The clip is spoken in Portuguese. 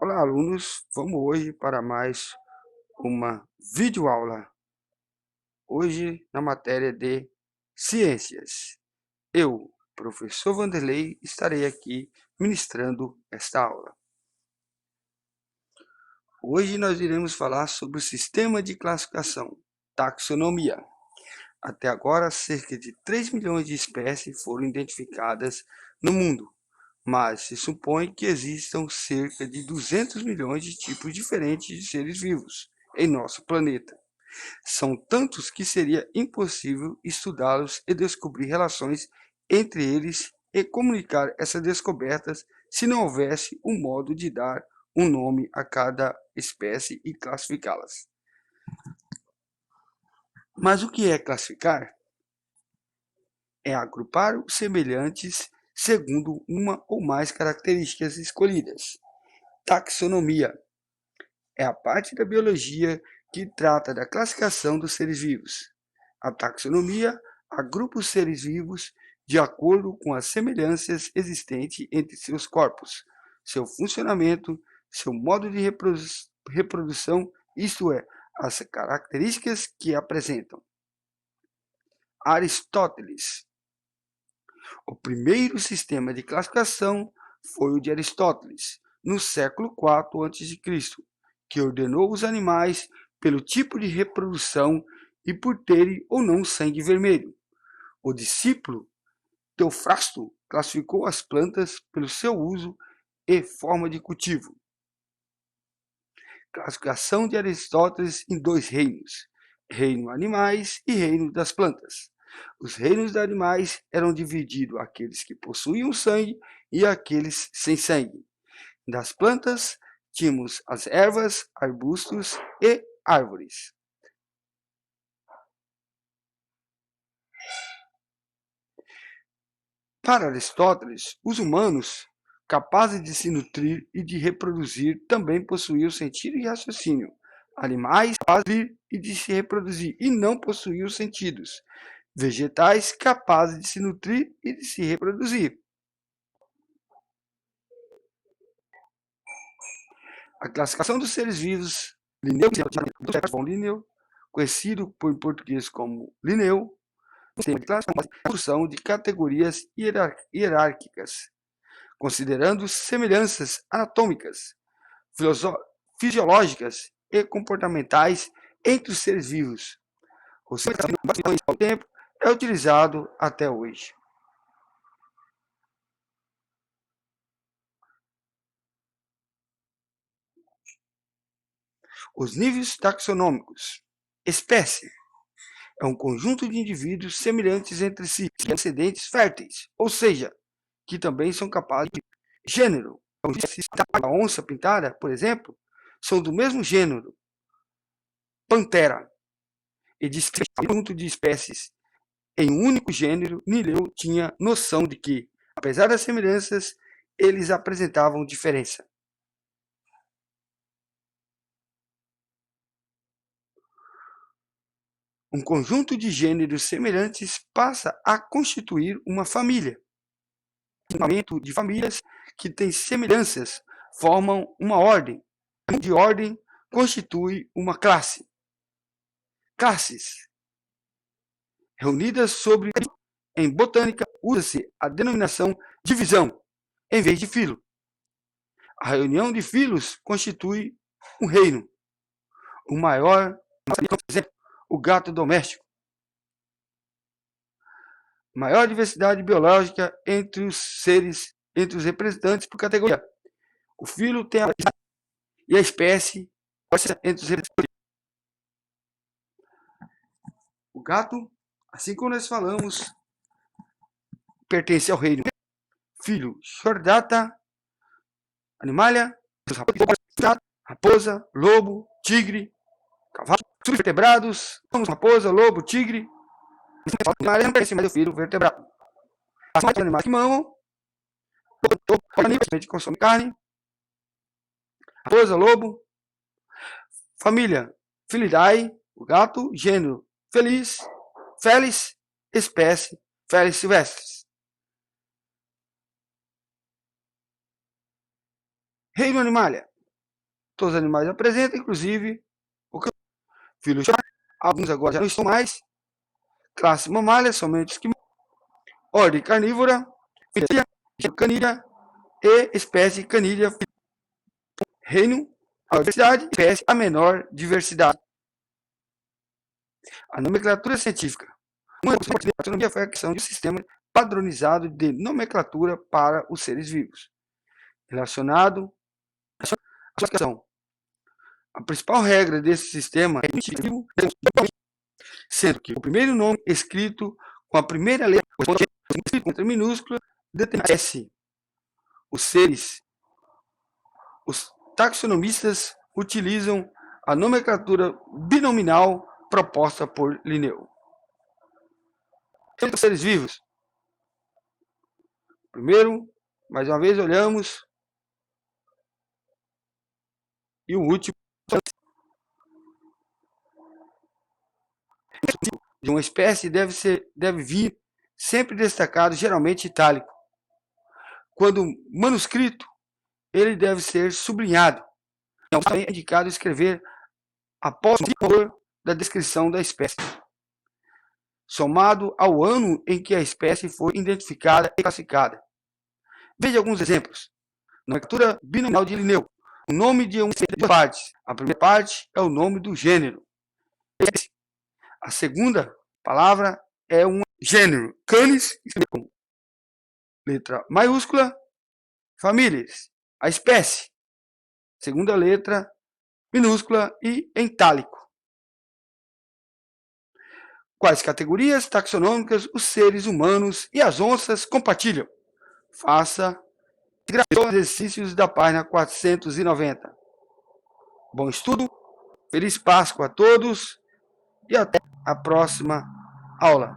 Olá, alunos! Vamos hoje para mais uma videoaula. Hoje, na matéria de Ciências. Eu, professor Vanderlei, estarei aqui ministrando esta aula. Hoje nós iremos falar sobre o sistema de classificação, taxonomia. Até agora, cerca de 3 milhões de espécies foram identificadas no mundo, mas se supõe que existam cerca de 200 milhões de tipos diferentes de seres vivos em nosso planeta. São tantos que seria impossível estudá-los e descobrir relações entre eles e comunicar essas descobertas se não houvesse um modo de dar um nome a cada espécie e classificá-las. Mas o que é classificar? É agrupar os semelhantes segundo uma ou mais características escolhidas. Taxonomia é a parte da biologia que trata da classificação dos seres vivos. A taxonomia agrupa os seres vivos de acordo com as semelhanças existentes entre seus corpos, seu funcionamento, seu modo de reprodução, isto é, as características que apresentam. Aristóteles. O primeiro sistema de classificação foi o de Aristóteles, no século IV a.C., que ordenou os animais pelo tipo de reprodução e por terem ou não sangue vermelho. O discípulo Teofrasto classificou as plantas pelo seu uso e forma de cultivo. Classificação de Aristóteles em dois reinos: reino animais e reino das plantas. Os reinos dos animais eram divididos aqueles que possuíam sangue e aqueles sem sangue. Das plantas, tínhamos as ervas, arbustos e árvores. Para Aristóteles, os humanos, capazes de se nutrir e de reproduzir, também possuíam sentido e raciocínio. Animais capazes de nutrir e de se reproduzir e não possuíam sentidos. Vegetais capazes de se nutrir e de se reproduzir. A classificação dos seres vivos, Linneu, conhecido em português como Linneu, tem classificação de categorias hierárquicas, considerando semelhanças anatômicas, fisiológicas e comportamentais entre os seres vivos. O sistema de tempo é utilizado até hoje. Os níveis taxonômicos. Espécie é um conjunto de indivíduos semelhantes entre si, descendentes férteis, ou seja, que também são capazes de gênero. A onça pintada, por exemplo, são do mesmo gênero, Panthera, e descreve um conjunto de espécies em um único gênero. Linneu tinha noção de que, apesar das semelhanças, eles apresentavam diferença. Um conjunto de gêneros semelhantes passa a constituir uma família. O grupamento de famílias que têm semelhanças formam uma ordem. De ordem constitui uma classe. Classes. Reunidas sobre... Em botânica, usa-se a denominação divisão, em vez de filo. A reunião de filos constitui um reino. O maior, por exemplo, o gato doméstico. Maior diversidade biológica entre os seres, entre os representantes por categoria. O filo tem a e a espécie entre os representantes. O gato, assim como nós falamos, pertence ao reino. Filho, chordata, animalia, raposa, lobo, tigre, cavalo, vertebrados, raposa, lobo, tigre. Animalia não pertence mais ao filho vertebrado. As animais que mamam, animais que consomem carne, raposa, lobo, família, Felidae, o gato, gênero, Felis, Felis, espécie, Felis silvestris. Reino Animalia. Todos os animais apresentam, inclusive o filogenia. Alguns agora já não estão mais. Classe mamália, somente os que... Ordem carnívora, canídea e espécie canídea. Reino, a diversidade, espécie, a menor diversidade. A nomenclatura científica. Uma taxonomia foi a criação de um sistema padronizado de nomenclatura para os seres vivos, relacionado à classificação. A principal regra desse sistema é o sendo que o primeiro nome escrito com a primeira letra com letra minúscula determina S. Os taxonomistas utilizam a nomenclatura binominal proposta por Linneu. Os seres vivos. Primeiro, mais uma vez, olhamos. E o último. De uma espécie deve vir sempre destacado, geralmente itálico. Quando manuscrito, ele deve ser sublinhado. É indicado escrever após o valor da descrição da espécie, somado ao ano em que a espécie foi identificada e classificada. Veja alguns exemplos. Nomenclatura binominal de Linneu. O nome de uma série de partes. A primeira parte é o nome do gênero. A segunda palavra é um gênero. Canis, com letra maiúscula. Famílias, a espécie. Segunda letra minúscula e em itálico. Quais categorias taxonômicas os seres humanos e as onças compartilham? Faça os exercícios da página 490. Bom estudo, feliz Páscoa a todos e até a próxima aula.